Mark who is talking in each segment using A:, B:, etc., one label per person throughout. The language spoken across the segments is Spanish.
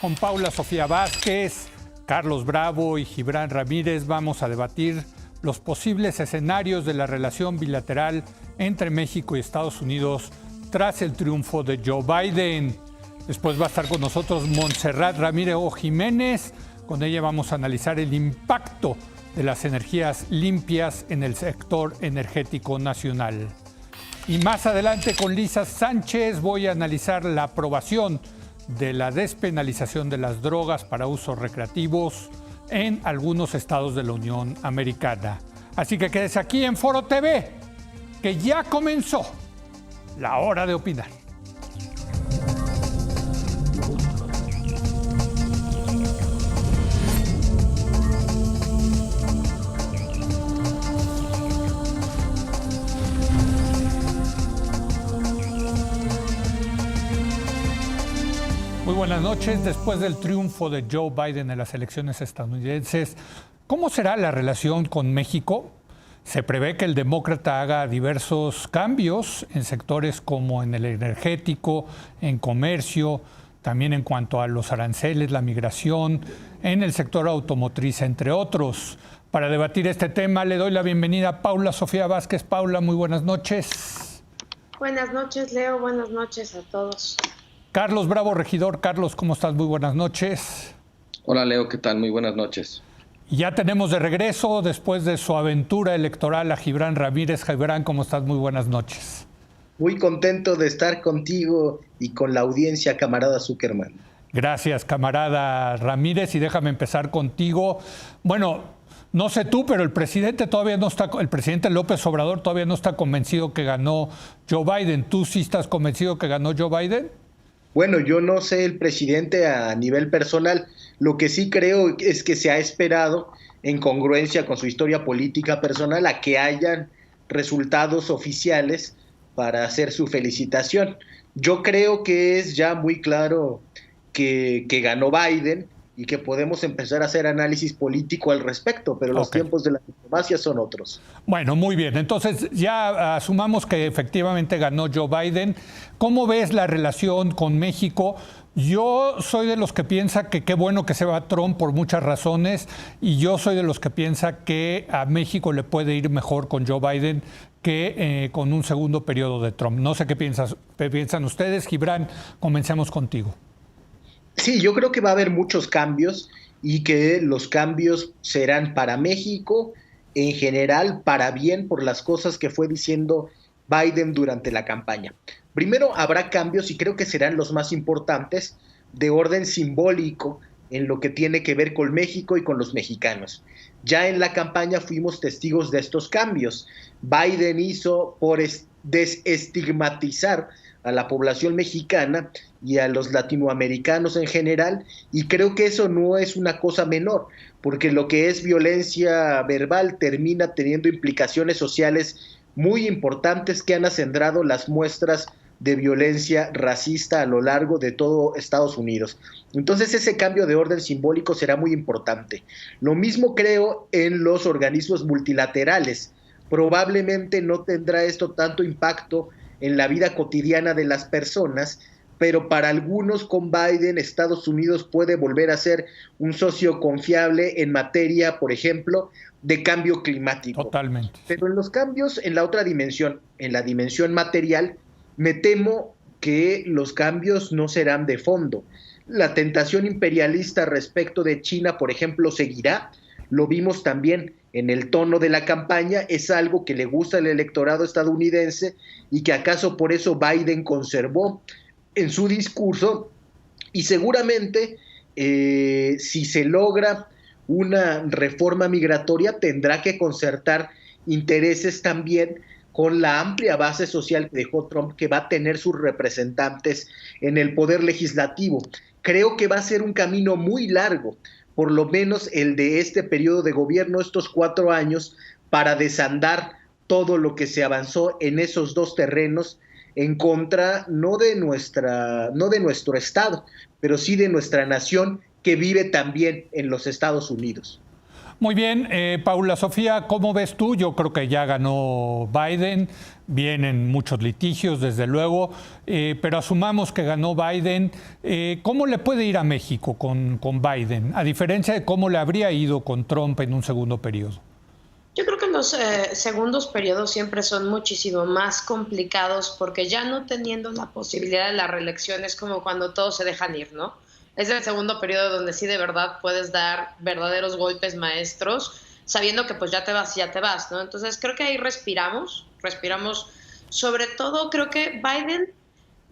A: Con Paula Sofía Vázquez, Carlos Bravo y Gibran Ramírez vamos a debatir los posibles escenarios de la relación bilateral entre México y Estados Unidos tras el triunfo de Joe Biden. Después va a estar con nosotros Montserrat Ramírez Jiménez. Con ella vamos a analizar el impacto de las energías limpias en el sector energético nacional. Y más adelante con Lisa Sánchez voy a analizar la aprobación de la despenalización de las drogas para usos recreativos en algunos estados de la Unión Americana. Así que quédese aquí en Foro TV, que ya comenzó la hora de opinar. Muy buenas noches. Después del triunfo de Joe Biden en las elecciones estadounidenses, ¿cómo será la relación con México? Se prevé que el demócrata haga diversos cambios en sectores como en el energético, en comercio, también en cuanto a los aranceles, la migración, en el sector automotriz, entre otros. Para debatir este tema le doy la bienvenida a Paula Sofía Vázquez. Paula, muy buenas noches.
B: Buenas noches, Leo. Buenas noches a todos.
A: Carlos Bravo, regidor. Carlos, ¿cómo estás? Muy buenas noches.
C: Hola, Leo, ¿qué tal? Muy buenas noches.
A: Ya tenemos de regreso, después de su aventura electoral, a Gibran Ramírez. Gibran, ¿cómo estás? Muy buenas noches.
D: Muy contento de estar contigo y con la audiencia, camarada Zuckerman.
A: Gracias, camarada Ramírez, y déjame empezar contigo. Bueno, no sé tú, pero el presidente el presidente López Obrador todavía no está convencido que ganó Joe Biden. ¿Tú sí estás convencido que ganó Joe Biden?
D: Bueno, yo no sé el presidente a nivel personal. Lo que sí creo es que se ha esperado, en congruencia con su historia política personal, a que hayan resultados oficiales para hacer su felicitación. Yo creo que es ya muy claro que ganó Biden y que podemos empezar a hacer análisis político al respecto, pero los tiempos de la diplomacia son otros.
A: Bueno, muy bien. Entonces ya asumamos que efectivamente ganó Joe Biden. ¿Cómo ves la relación con México? Yo soy de los que piensa que qué bueno que se va Trump por muchas razones, y yo soy de los que piensa que a México le puede ir mejor con Joe Biden que con un segundo periodo de Trump. No sé qué piensan ustedes. Gibran, comencemos contigo.
D: Sí, yo creo que va a haber muchos cambios y que los cambios serán para México en general, para bien, por las cosas que fue diciendo Biden durante la campaña. Primero, habrá cambios, y creo que serán los más importantes, de orden simbólico en lo que tiene que ver con México y con los mexicanos. Ya en la campaña fuimos testigos de estos cambios. Biden hizo por desestigmatizar a la población mexicana y a los latinoamericanos en general, y creo que eso no es una cosa menor, porque lo que es violencia verbal termina teniendo implicaciones sociales muy importantes que han acendrado las muestras de violencia racista a lo largo de todo Estados Unidos. Entonces ese cambio de orden simbólico será muy importante. Lo mismo creo en los organismos multilaterales. Probablemente no tendrá esto tanto impacto en la vida cotidiana de las personas, pero para algunos con Biden, Estados Unidos puede volver a ser un socio confiable en materia, por ejemplo, de cambio climático.
A: Totalmente.
D: Pero en los cambios en la otra dimensión, en la dimensión material, me temo que los cambios no serán de fondo. La tentación imperialista respecto de China, por ejemplo, seguirá. Lo vimos también en el tono de la campaña, es algo que le gusta al electorado estadounidense y que acaso por eso Biden conservó en su discurso, y seguramente si se logra una reforma migratoria tendrá que concertar intereses también con la amplia base social que dejó Trump, que va a tener sus representantes en el poder legislativo. Creo que va a ser un camino muy largo, por lo menos el de este periodo de gobierno, estos 4 años, para desandar todo lo que se avanzó en esos dos terrenos en contra no de nuestro Estado, pero sí de nuestra nación, que vive también en los Estados Unidos.
A: Muy bien, Paula Sofía, ¿cómo ves tú? Yo creo que ya ganó Biden, vienen muchos litigios, desde luego, pero asumamos que ganó Biden. ¿Cómo le puede ir a México con Biden, a diferencia de cómo le habría ido con Trump en un segundo periodo?
B: Yo creo que los segundos periodos siempre son muchísimo más complicados porque ya no teniendo la posibilidad de la reelección es como cuando todos se dejan ir, ¿no? Es el segundo periodo donde sí de verdad puedes dar verdaderos golpes maestros, sabiendo que pues ya te vas, ¿no? Entonces creo que ahí respiramos, sobre todo creo que Biden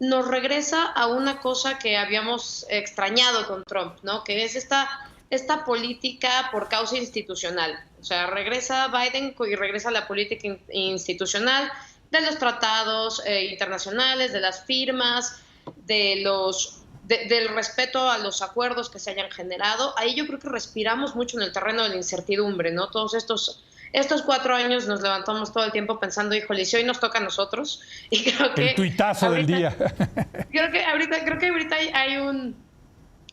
B: nos regresa a una cosa que habíamos extrañado con Trump, ¿no? Que es esta política por causa institucional. O sea, regresa Biden y regresa la política institucional de los tratados internacionales, de las firmas, del respeto a los acuerdos que se hayan generado. Ahí yo creo que respiramos mucho en el terreno de la incertidumbre, ¿no? Todos estos 4 años nos levantamos todo el tiempo pensando, híjole, si hoy nos toca a nosotros. Y creo que
A: el tuitazo del día.
B: Creo que ahorita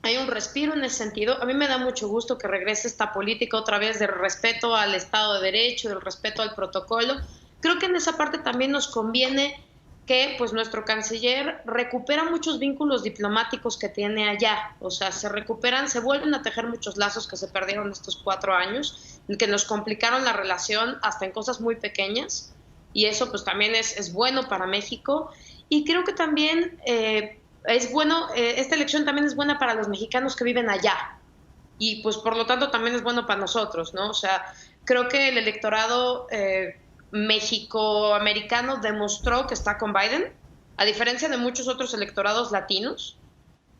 B: hay un respiro en ese sentido. A mí me da mucho gusto que regrese esta política otra vez del respeto al Estado de Derecho, del respeto al protocolo. Creo que en esa parte también nos conviene que pues nuestro canciller recupera muchos vínculos diplomáticos que tiene allá. O sea, se vuelven a tejer muchos lazos que se perdieron estos 4 años, que nos complicaron la relación hasta en cosas muy pequeñas. Y eso pues también es bueno para México. Y creo que también es bueno, esta elección también es buena para los mexicanos que viven allá y pues por lo tanto también es bueno para nosotros, ¿no? O sea, creo que el electorado mexicoamericano demostró que está con Biden, a diferencia de muchos otros electorados latinos.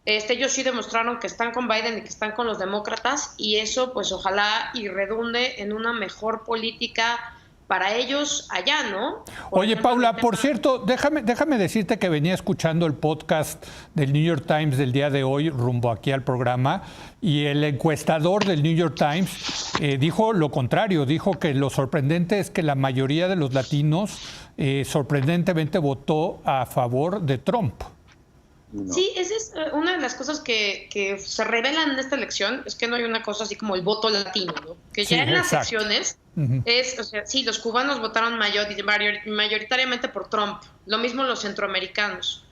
B: Ellos sí demostraron que están con Biden y que están con los demócratas y eso pues ojalá y redunde en una mejor política para ellos allá, ¿no?
A: Oye, Paula, por cierto, déjame decirte que venía escuchando el podcast del New York Times del día de hoy, rumbo aquí al programa, y el encuestador del New York Times dijo lo contrario, dijo que lo sorprendente es que la mayoría de los latinos sorprendentemente votó a favor de Trump.
B: No. Sí, esa es una de las cosas que se revelan en esta elección, es que no hay una cosa así como el voto latino, ¿no? Que ya sí, en las elecciones o sea, sí, los cubanos votaron mayoritariamente por Trump, lo mismo los centroamericanos,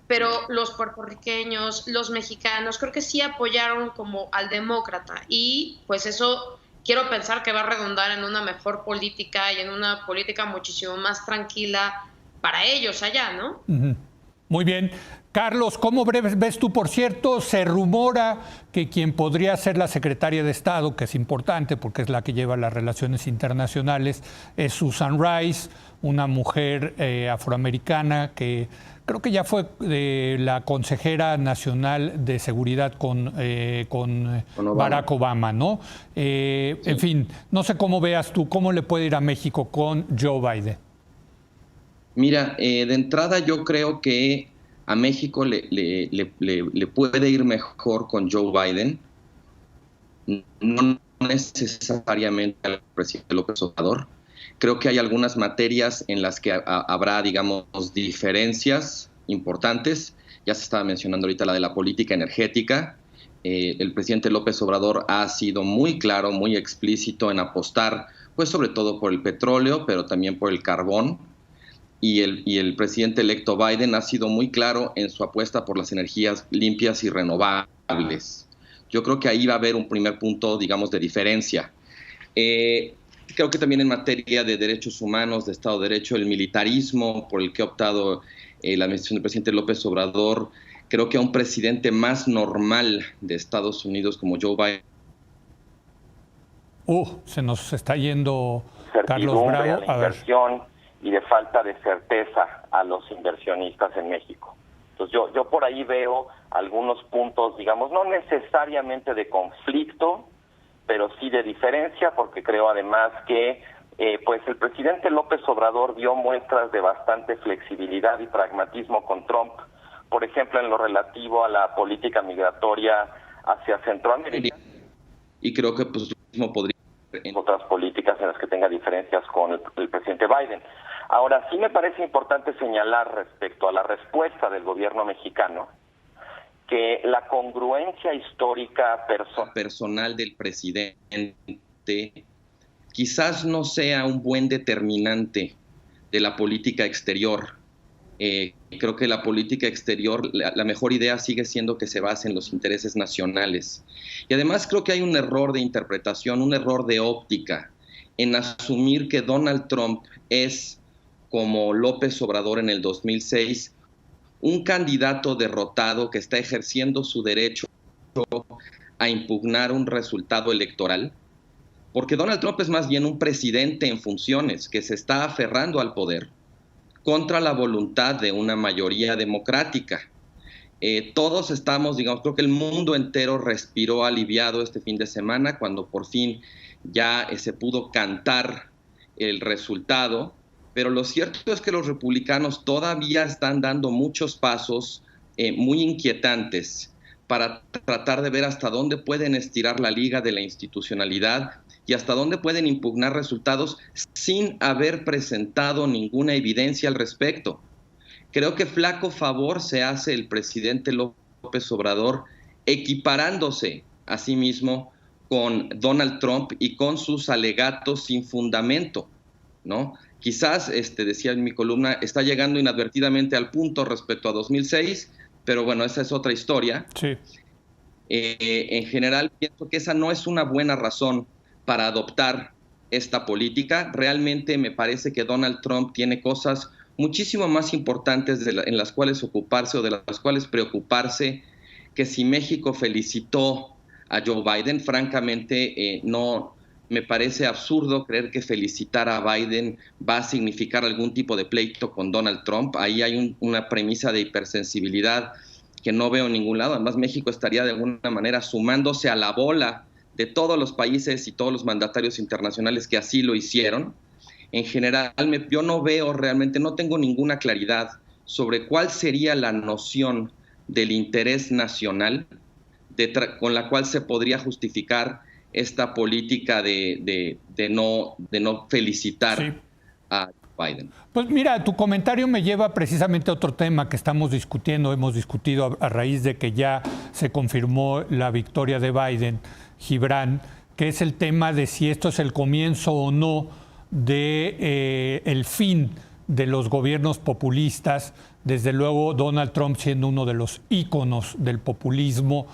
B: pero los puertorriqueños, los mexicanos, creo que sí apoyaron como al demócrata y pues eso quiero pensar que va a redundar en una mejor política y en una política muchísimo más tranquila para ellos allá, ¿no?
A: Muy bien. Carlos, ¿cómo ves tú? Por cierto, se rumora que quien podría ser la secretaria de Estado, que es importante porque es la que lleva las relaciones internacionales, es Susan Rice, una mujer afroamericana que creo que ya fue la consejera nacional de seguridad con Barack Obama, ¿no? Sí. En fin, no sé cómo veas tú, ¿cómo le puede ir a México con Joe Biden?
C: Mira, de entrada yo creo que a México le puede ir mejor con Joe Biden, no necesariamente al presidente López Obrador. Creo que hay algunas materias en las que habrá, digamos, diferencias importantes. Ya se estaba mencionando ahorita la de la política energética. El presidente López Obrador ha sido muy claro, muy explícito en apostar, pues sobre todo por el petróleo, pero también por el carbón. Y el presidente electo Biden ha sido muy claro en su apuesta por las energías limpias y renovables. Yo creo que ahí va a haber un primer punto, digamos, de diferencia. Creo que también en materia de derechos humanos, de Estado de Derecho, el militarismo por el que ha optado la administración del presidente López Obrador, creo que a un presidente más normal de Estados Unidos como Joe Biden.
A: Se nos está yendo Carlos Bravo.
E: A ver. Y de falta de certeza a los inversionistas en México. Entonces yo por ahí veo algunos puntos, digamos, no necesariamente de conflicto, pero sí de diferencia, porque creo además que pues el presidente López Obrador dio muestras de bastante flexibilidad y pragmatismo con Trump, por ejemplo, en lo relativo a la política migratoria hacia Centroamérica.
C: Y creo que pues lo mismo podría
E: en otras políticas en las que tenga diferencias con el presidente Biden. Ahora, sí me parece importante señalar respecto a la respuesta del gobierno mexicano que la congruencia histórica
C: personal del presidente quizás no sea un buen determinante de la política exterior. Creo que la política exterior, la mejor idea sigue siendo que se base en los intereses nacionales. Y además creo que hay un error de interpretación, un error de óptica en asumir que Donald Trump es, como López Obrador en el 2006, un candidato derrotado que está ejerciendo su derecho a impugnar un resultado electoral, porque Donald Trump es más bien un presidente en funciones que se está aferrando al poder contra la voluntad de una mayoría democrática. Todos estamos, creo que el mundo entero respiró aliviado este fin de semana cuando por fin ya se pudo cantar el resultado, pero lo cierto es que los republicanos todavía están dando muchos pasos muy inquietantes para tratar de ver hasta dónde pueden estirar la liga de la institucionalidad y hasta dónde pueden impugnar resultados sin haber presentado ninguna evidencia al respecto. Creo que flaco favor se hace el presidente López Obrador equiparándose a sí mismo con Donald Trump y con sus alegatos sin fundamento, ¿no? Quizás, decía en mi columna, está llegando inadvertidamente al punto respecto a 2006, pero bueno, esa es otra historia.
A: Sí.
C: En general, pienso que esa no es una buena razón para adoptar esta política. Realmente me parece que Donald Trump tiene cosas muchísimo más importantes en las cuales ocuparse o de las cuales preocuparse, que si México felicitó a Joe Biden, francamente no me parece absurdo creer que felicitar a Biden va a significar algún tipo de pleito con Donald Trump. Ahí hay una premisa de hipersensibilidad que no veo en ningún lado. Además, México estaría de alguna manera sumándose a la bola de todos los países y todos los mandatarios internacionales que así lo hicieron. En general, yo no veo realmente, no tengo ninguna claridad sobre cuál sería la noción del interés nacional con la cual se podría justificar esta política de no felicitar
A: sí.
C: a Biden.
A: Pues mira, tu comentario me lleva precisamente a otro tema que hemos discutido a raíz de que ya se confirmó la victoria de Biden, Gibran, que es el tema de si esto es el comienzo o no de el fin de los gobiernos populistas. Desde luego Donald Trump siendo uno de los íconos del populismo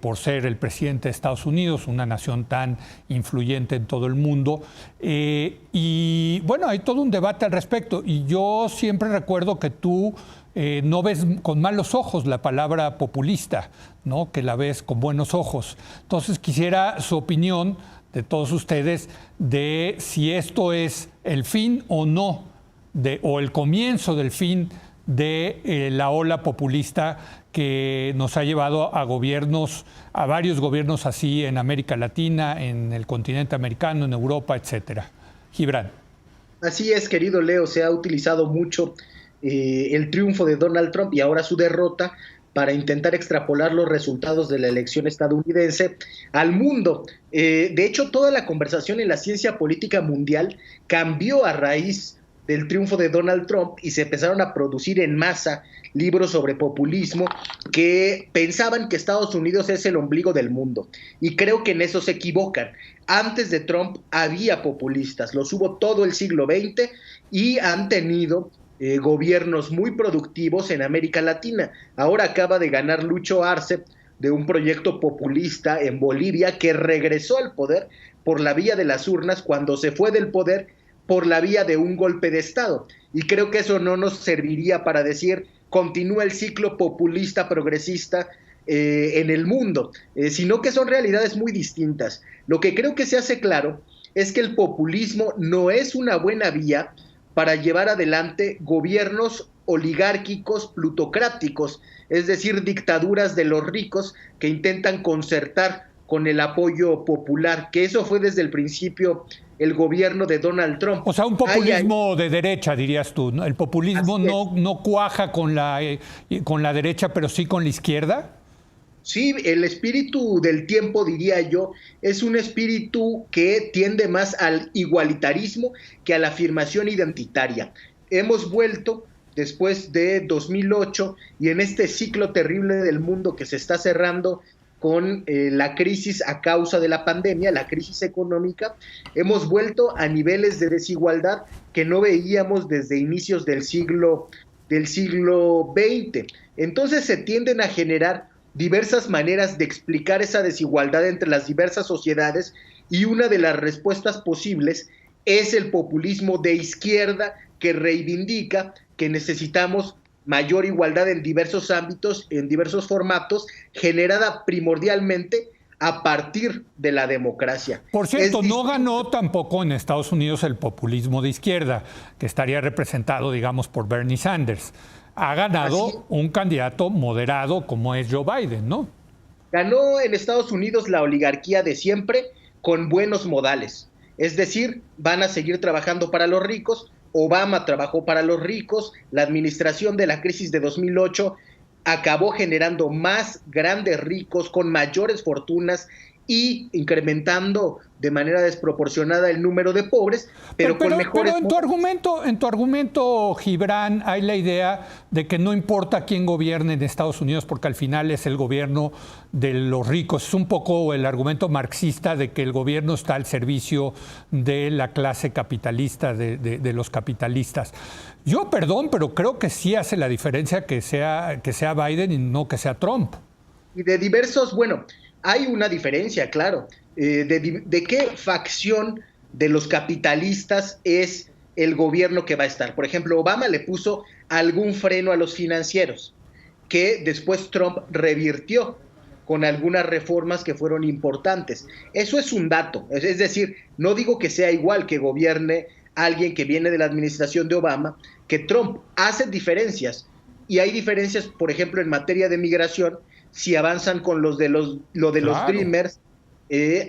A: por ser el presidente de Estados Unidos, una nación tan influyente en todo el mundo. Y bueno, hay todo un debate al respecto. Y yo siempre recuerdo que tú no ves con malos ojos la palabra populista, ¿no? Que la ves con buenos ojos. Entonces quisiera su opinión de todos ustedes de si esto es el fin o no o el comienzo del fin de la ola populista que nos ha llevado a varios gobiernos así en América Latina, en el continente americano, en Europa, etcétera. Gibran.
D: Así es, querido Leo, se ha utilizado mucho el triunfo de Donald Trump y ahora su derrota para intentar extrapolar los resultados de la elección estadounidense al mundo. De hecho, toda la conversación en la ciencia política mundial cambió a raíz del triunfo de Donald Trump y se empezaron a producir en masa libros sobre populismo que pensaban que Estados Unidos es el ombligo del mundo. Y creo que en eso se equivocan. Antes de Trump había populistas, los hubo todo el siglo XX y han tenido gobiernos muy productivos en América Latina. Ahora acaba de ganar Lucho Arce de un proyecto populista en Bolivia que regresó al poder por la vía de las urnas cuando se fue del poder por la vía de un golpe de Estado. Y creo que eso no nos serviría para decir continúa el ciclo populista progresista en el mundo, sino que son realidades muy distintas. Lo que creo que se hace claro es que el populismo no es una buena vía para llevar adelante gobiernos oligárquicos plutocráticos, es decir, dictaduras de los ricos que intentan concertar con el apoyo popular, que eso fue desde el principio el gobierno de Donald Trump.
A: O sea, un populismo de derecha, dirías tú, ¿no? El populismo no cuaja con la derecha, pero sí con la izquierda.
D: Sí, el espíritu del tiempo, diría yo, es un espíritu que tiende más al igualitarismo que a la afirmación identitaria. Hemos vuelto después de 2008 y en este ciclo terrible del mundo que se está cerrando con la crisis a causa de la pandemia, la crisis económica, hemos vuelto a niveles de desigualdad que no veíamos desde inicios del siglo XX. Entonces se tienden a generar diversas maneras de explicar esa desigualdad entre las diversas sociedades, y una de las respuestas posibles es el populismo de izquierda, que reivindica que necesitamos mayor igualdad en diversos ámbitos, en diversos formatos, generada primordialmente a partir de la democracia.
A: Por cierto, no ganó tampoco en Estados Unidos el populismo de izquierda, que estaría representado, digamos, por Bernie Sanders. Ha ganado un candidato moderado como es Joe Biden, ¿no?
D: Ganó en Estados Unidos la oligarquía de siempre, con buenos modales. Es decir, van a seguir trabajando para los ricos. Obama trabajó para los ricos. La administración de la crisis de 2008 acabó generando más grandes ricos con mayores fortunas y incrementando de manera desproporcionada el número de pobres, pero con mejores...
A: Pero en tu argumento, Gibran, hay la idea de que no importa quién gobierne en Estados Unidos, porque al final es el gobierno de los ricos. Es un poco el argumento marxista de que el gobierno está al servicio de la clase capitalista, de los capitalistas. Yo, perdón, pero creo que sí hace la diferencia que sea Biden y no que sea Trump.
D: Y de diversos, bueno, hay una diferencia, claro. De qué facción de los capitalistas es el gobierno que va a estar. Por ejemplo, Obama le puso algún freno a los financieros, que después Trump revirtió con algunas reformas que fueron importantes. Eso es un dato. Es decir, no digo que sea igual que gobierne alguien que viene de la administración de Obama, que Trump. Hace diferencias. Y hay diferencias, por ejemplo, en materia de migración. Si avanzan con lo de los Dreamers,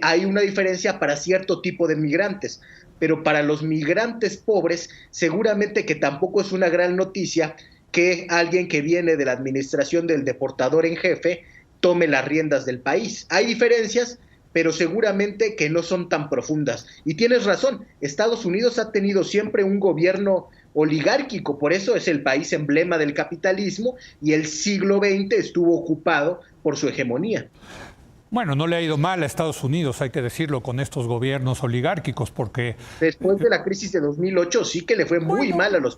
D: hay una diferencia para cierto tipo de migrantes, pero para los migrantes pobres seguramente que tampoco es una gran noticia que alguien que viene de la administración del deportador en jefe tome las riendas del país. Hay diferencias, pero seguramente que no son tan profundas. Y tienes razón, Estados Unidos ha tenido siempre un gobierno oligárquico, por eso es el país emblema del capitalismo, y el siglo XX estuvo ocupado por su hegemonía.
A: Bueno, no le ha ido mal a Estados Unidos, hay que decirlo, con estos gobiernos oligárquicos, porque...
D: Después de la crisis de 2008 sí que le fue muy mal a los...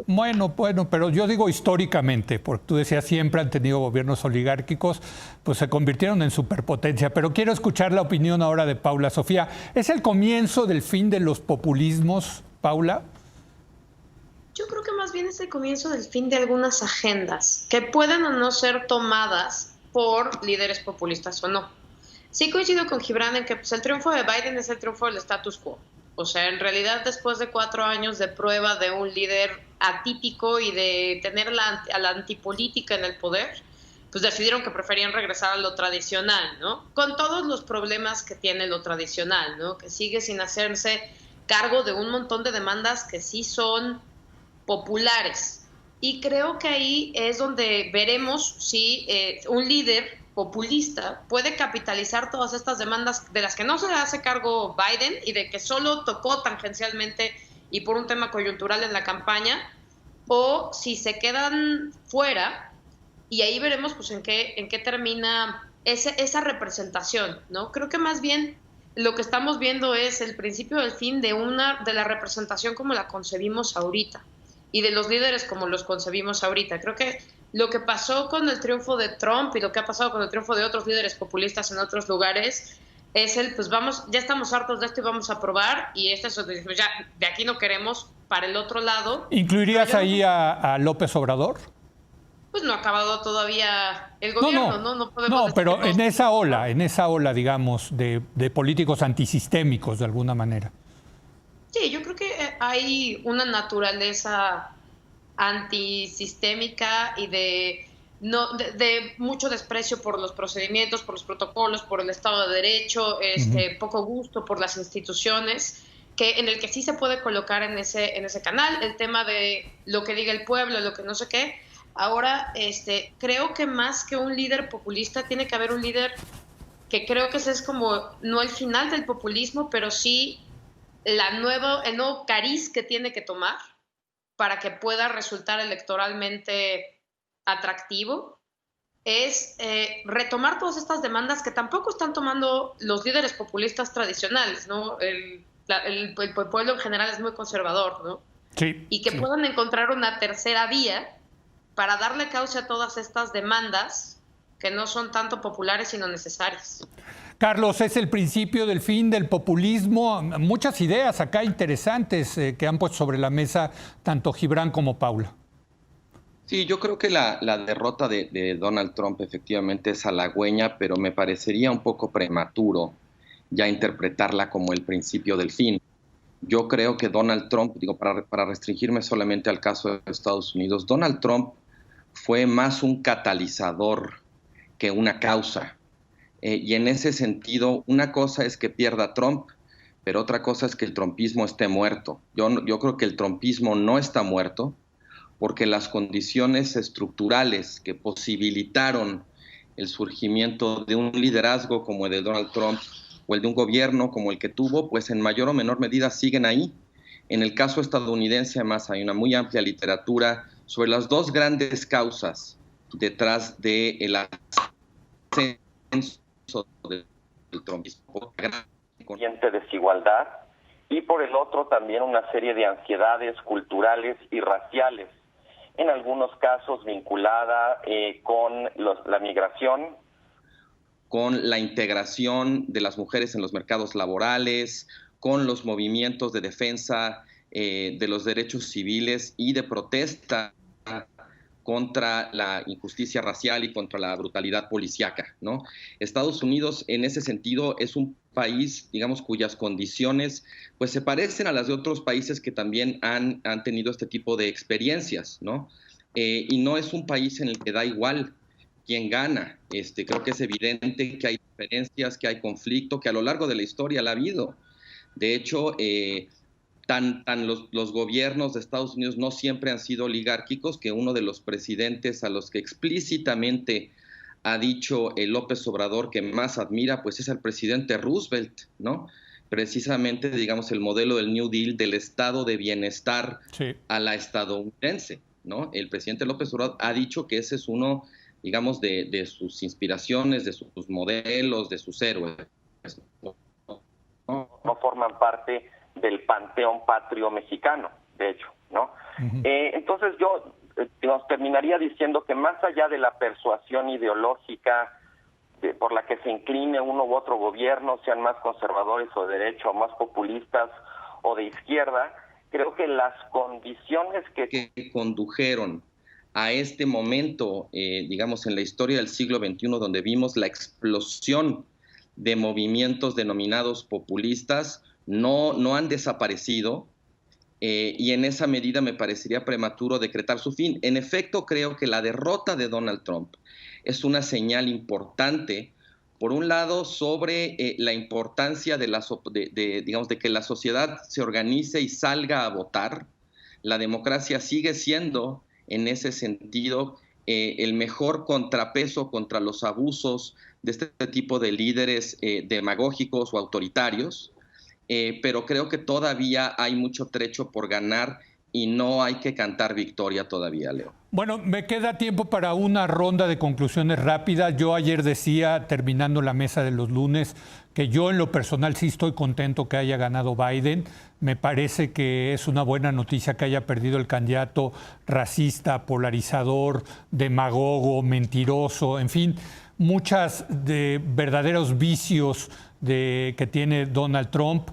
A: Bueno, pero yo digo históricamente, porque tú decías siempre han tenido gobiernos oligárquicos, pues se convirtieron en superpotencia. Pero quiero escuchar la opinión ahora de Paula Sofía. ¿Es el comienzo del fin de los populismos, Paula?
B: Yo creo que más bien es el comienzo del fin de algunas agendas que pueden o no ser tomadas por líderes populistas o no. Sí coincido con Gibran en que pues, el triunfo de Biden es el triunfo del status quo. O sea, en realidad después de 4 años de prueba de un líder atípico y de tener a la antipolítica en el poder, pues decidieron que preferían regresar a lo tradicional, ¿no? Con todos los problemas que tiene lo tradicional, ¿no? Que sigue sin hacerse cargo de un montón de demandas que sí son populares. Y creo que ahí es donde veremos si un líder populista puede capitalizar todas estas demandas de las que no se hace cargo Biden y de que solo tocó tangencialmente y por un tema coyuntural en la campaña, o si se quedan fuera, y ahí veremos pues en qué termina esa representación, ¿no? Creo que más bien lo que estamos viendo es el principio del fin de la representación como la concebimos ahorita y de los líderes como los concebimos ahorita. Creo que lo que pasó con el triunfo de Trump y lo que ha pasado con el triunfo de otros líderes populistas en otros lugares es pues ya estamos hartos de esto y vamos a probar, y ya de aquí no queremos para el otro lado.
A: ¿Incluirías ahí a López Obrador?
B: Pues no ha acabado todavía el gobierno, ¿no? No podemos decir
A: pero en esa ola, digamos, de políticos antisistémicos de alguna manera.
B: Sí, yo creo que hay una naturaleza antisistémica y de mucho desprecio por los procedimientos, por los protocolos, por el Estado de Derecho, poco gusto por las instituciones, en el que sí se puede colocar en ese canal el tema de lo que diga el pueblo, lo que no sé qué. Ahora, creo que más que un líder populista tiene que haber un líder que creo que ese es como no el final del populismo, pero sí el nuevo cariz que tiene que tomar para que pueda resultar electoralmente atractivo, es retomar todas estas demandas que tampoco están tomando los líderes populistas tradicionales, ¿no? El pueblo en general es muy conservador, ¿no?
A: Sí,
B: y que
A: sí.
B: puedan encontrar una tercera vía para darle cauce a todas estas demandas que no son tanto populares sino necesarias.
A: Carlos, es el principio del fin del populismo. Muchas ideas acá interesantes que han puesto sobre la mesa tanto Gibran como Paula.
C: Sí, yo creo que la derrota de Donald Trump efectivamente es halagüeña, pero me parecería un poco prematuro ya interpretarla como el principio del fin. Yo creo que Donald Trump, digo, para restringirme solamente al caso de Estados Unidos, Donald Trump fue más un catalizador que una causa. Y en ese sentido, una cosa es que pierda Trump, pero otra cosa es que el trumpismo esté muerto. Yo creo que el trumpismo no está muerto, porque las condiciones estructurales que posibilitaron el surgimiento de un liderazgo como el de Donald Trump o el de un gobierno como el que tuvo, pues en mayor o menor medida siguen ahí. En el caso estadounidense, además, hay una muy amplia literatura sobre las dos grandes causas detrás del ascenso del trumpismo.
E: Creciente desigualdad y por el otro también una serie de ansiedades culturales y raciales, en algunos casos vinculada con la migración,
C: con la integración de las mujeres en los mercados laborales, con los movimientos de defensa de los derechos civiles y de protesta contra la injusticia racial y contra la brutalidad policíaca, ¿no? Estados Unidos, en ese sentido, es un país, digamos, cuyas condiciones pues se parecen a las de otros países que también han tenido este tipo de experiencias, ¿no? Y no es un país en el que da igual quién gana. Creo que es evidente que hay diferencias, que hay conflicto, que a lo largo de la historia la ha habido. De hecho, los gobiernos de Estados Unidos no siempre han sido oligárquicos, que uno de los presidentes a los que explícitamente ha dicho López Obrador que más admira, pues es el presidente Roosevelt, ¿no? Precisamente, digamos, el modelo del New Deal, del estado de bienestar sí. a la estadounidense, ¿no? El presidente López Obrador ha dicho que ese es uno, digamos, de sus inspiraciones, de sus modelos, de sus héroes.
E: No forman parte del panteón patrio mexicano, de hecho, ¿no? Uh-huh. Entonces yo terminaría diciendo que más allá de la persuasión ideológica por la que se incline uno u otro gobierno, sean más conservadores o de derecha, o más populistas o de izquierda, creo que las condiciones que
C: condujeron a este momento, digamos, en la historia del siglo XXI, donde vimos la explosión de movimientos denominados populistas, no han desaparecido, y en esa medida me parecería prematuro decretar su fin. En efecto, creo que la derrota de Donald Trump es una señal importante, por un lado, sobre la importancia de que la sociedad se organice y salga a votar. La democracia sigue siendo, en ese sentido, el mejor contrapeso contra los abusos de este tipo de líderes demagógicos o autoritarios. Pero creo que todavía hay mucho trecho por ganar y no hay que cantar victoria todavía, Leo.
A: Bueno, me queda tiempo para una ronda de conclusiones rápidas. Yo ayer decía, terminando la mesa de los lunes, que yo en lo personal sí estoy contento que haya ganado Biden. Me parece que es una buena noticia que haya perdido el candidato racista, polarizador, demagogo, mentiroso, en fin, muchas de verdaderos vicios que tiene Donald Trump.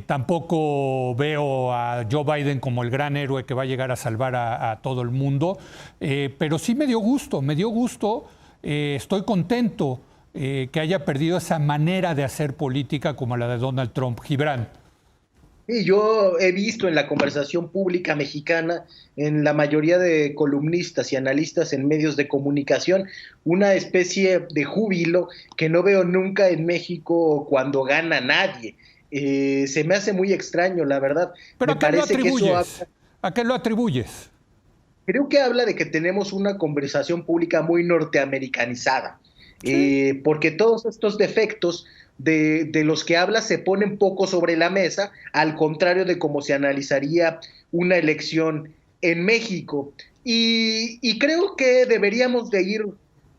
A: Tampoco veo a Joe Biden como el gran héroe que va a llegar a salvar a todo el mundo, pero sí me dio gusto, estoy contento que haya perdido esa manera de hacer política como la de Donald Trump. Gibran.
D: Sí, yo he visto en la conversación pública mexicana, en la mayoría de columnistas y analistas en medios de comunicación, una especie de júbilo que no veo nunca en México cuando gana nadie. Se me hace muy extraño, la verdad.
A: ¿Pero a qué lo atribuyes?
D: Creo que habla de que tenemos una conversación pública muy norteamericanizada, sí. Porque todos estos defectos de los que habla se ponen poco sobre la mesa, al contrario de cómo se analizaría una elección en México. Y creo que deberíamos de ir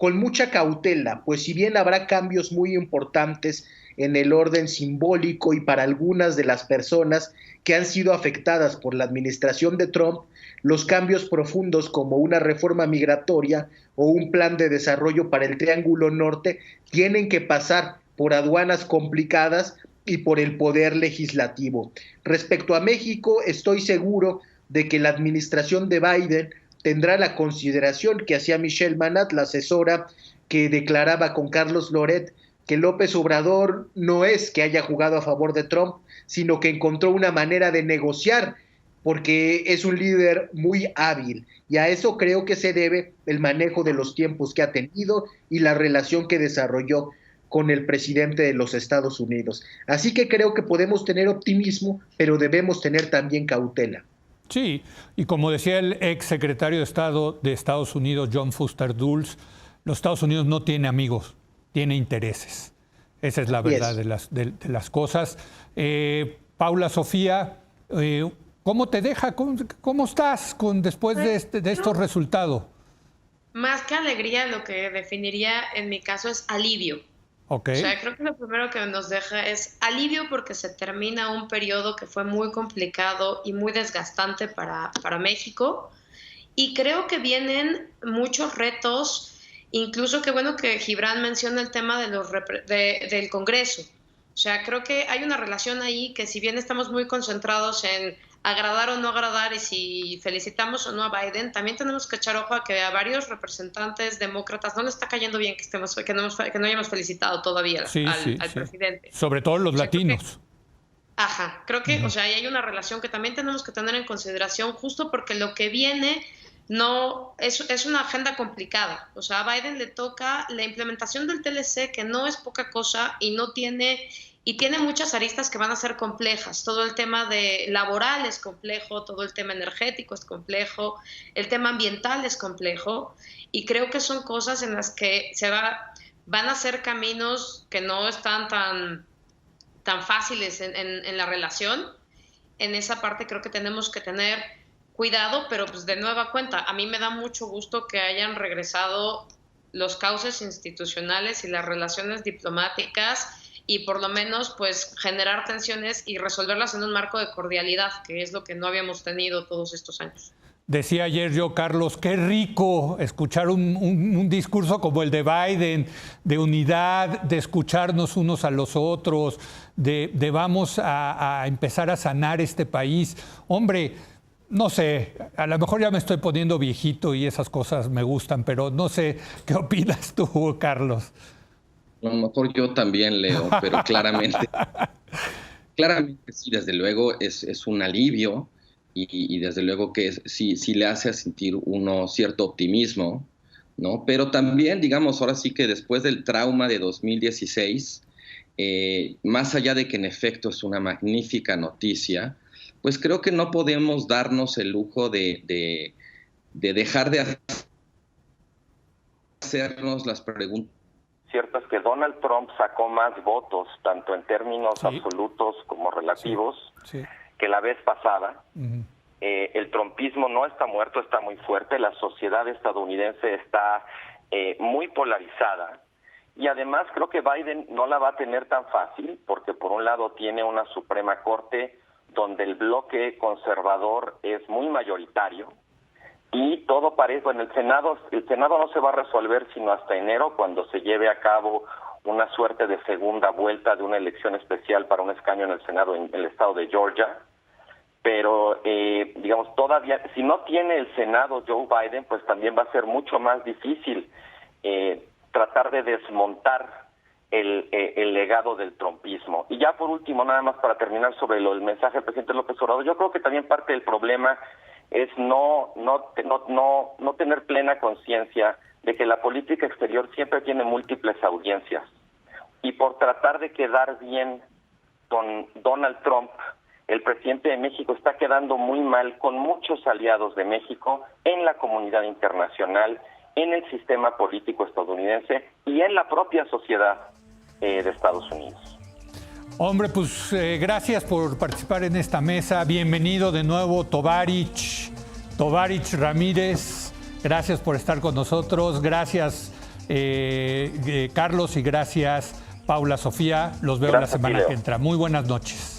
D: con mucha cautela, pues si bien habrá cambios muy importantes en el orden simbólico y para algunas de las personas que han sido afectadas por la administración de Trump, los cambios profundos como una reforma migratoria o un plan de desarrollo para el Triángulo Norte tienen que pasar por aduanas complicadas y por el poder legislativo. Respecto a México, estoy seguro de que la administración de Biden tendrá la consideración que hacía Michelle Manat, la asesora que declaraba con Carlos Loret que López Obrador no es que haya jugado a favor de Trump, sino que encontró una manera de negociar, porque es un líder muy hábil, y a eso creo que se debe el manejo de los tiempos que ha tenido y la relación que desarrolló con el presidente de los Estados Unidos. Así que creo que podemos tener optimismo, pero debemos tener también cautela.
A: Sí, y como decía el ex secretario de Estado de Estados Unidos, John Foster Dulles, los Estados Unidos no tiene amigos, tiene intereses. Esa es la verdad de las cosas. Paula Sofía, ¿cómo te deja? ¿Cómo estás después de estos resultados?
B: Más que alegría, lo que definiría en mi caso es alivio.
A: Okay.
B: O sea, creo que lo primero que nos deja es alivio porque se termina un periodo que fue muy complicado y muy desgastante para México. Y creo que vienen muchos retos. Incluso qué bueno que Gibran menciona el tema del Congreso. O sea, creo que hay una relación ahí que si bien estamos muy concentrados en agradar o no agradar y si felicitamos o no a Biden, también tenemos que echar ojo a que a varios representantes demócratas no le está cayendo bien que no hayamos felicitado todavía al presidente.
A: Sobre todo los latinos.
B: Creo que, o sea, hay una relación que también tenemos que tener en consideración justo porque lo que viene no es una agenda complicada. O sea, a Biden le toca la implementación del TLC, que no es poca cosa y tiene muchas aristas que van a ser complejas. Todo el tema laboral es complejo, todo el tema energético es complejo, el tema ambiental es complejo y creo que son cosas en las que van a ser caminos que no están tan fáciles en la relación. En esa parte creo que tenemos que tener cuidado, pero pues de nueva cuenta, a mí me da mucho gusto que hayan regresado los cauces institucionales y las relaciones diplomáticas y por lo menos pues generar tensiones y resolverlas en un marco de cordialidad, que es lo que no habíamos tenido todos estos años.
A: Decía ayer yo, Carlos, qué rico escuchar un discurso como el de Biden, de unidad, de escucharnos unos a los otros, de vamos a empezar a sanar este país. Hombre, no sé, a lo mejor ya me estoy poniendo viejito y esas cosas me gustan, pero no sé, ¿qué opinas tú, Carlos?
C: A lo mejor yo también, Leo, pero claramente sí, desde luego es un alivio y desde luego que sí le hace sentir uno cierto optimismo, ¿no? Pero también, digamos, ahora sí que después del trauma de 2016, más allá de que en efecto es una magnífica noticia, pues creo que no podemos darnos el lujo de dejar de hacernos las preguntas.
E: Cierto es que Donald Trump sacó más votos, tanto en términos absolutos como relativos, que la vez pasada. Uh-huh. El trumpismo no está muerto, está muy fuerte. La sociedad estadounidense está muy polarizada. Y además creo que Biden no la va a tener tan fácil, porque por un lado tiene una Suprema Corte donde el bloque conservador es muy mayoritario, y todo parece, bueno, el Senado no se va a resolver sino hasta enero, cuando se lleve a cabo una suerte de segunda vuelta de una elección especial para un escaño en el Senado en el estado de Georgia. Pero, digamos, todavía, si no tiene el Senado Joe Biden, pues también va a ser mucho más difícil tratar de desmontar el legado del trumpismo. Y ya por último, nada más para terminar sobre el mensaje del presidente López Obrador, yo creo que también parte del problema es no tener plena conciencia de que la política exterior siempre tiene múltiples audiencias. Y por tratar de quedar bien con Donald Trump, el presidente de México está quedando muy mal con muchos aliados de México en la comunidad internacional, en el sistema político estadounidense y en la propia sociedad de Estados Unidos.
A: Hombre, pues gracias por participar en esta mesa. Bienvenido de nuevo, Tovarich Ramírez. Gracias por estar con nosotros. Gracias, Carlos, y gracias, Paula Sofía. Los veo la semana que entra. Muy buenas noches.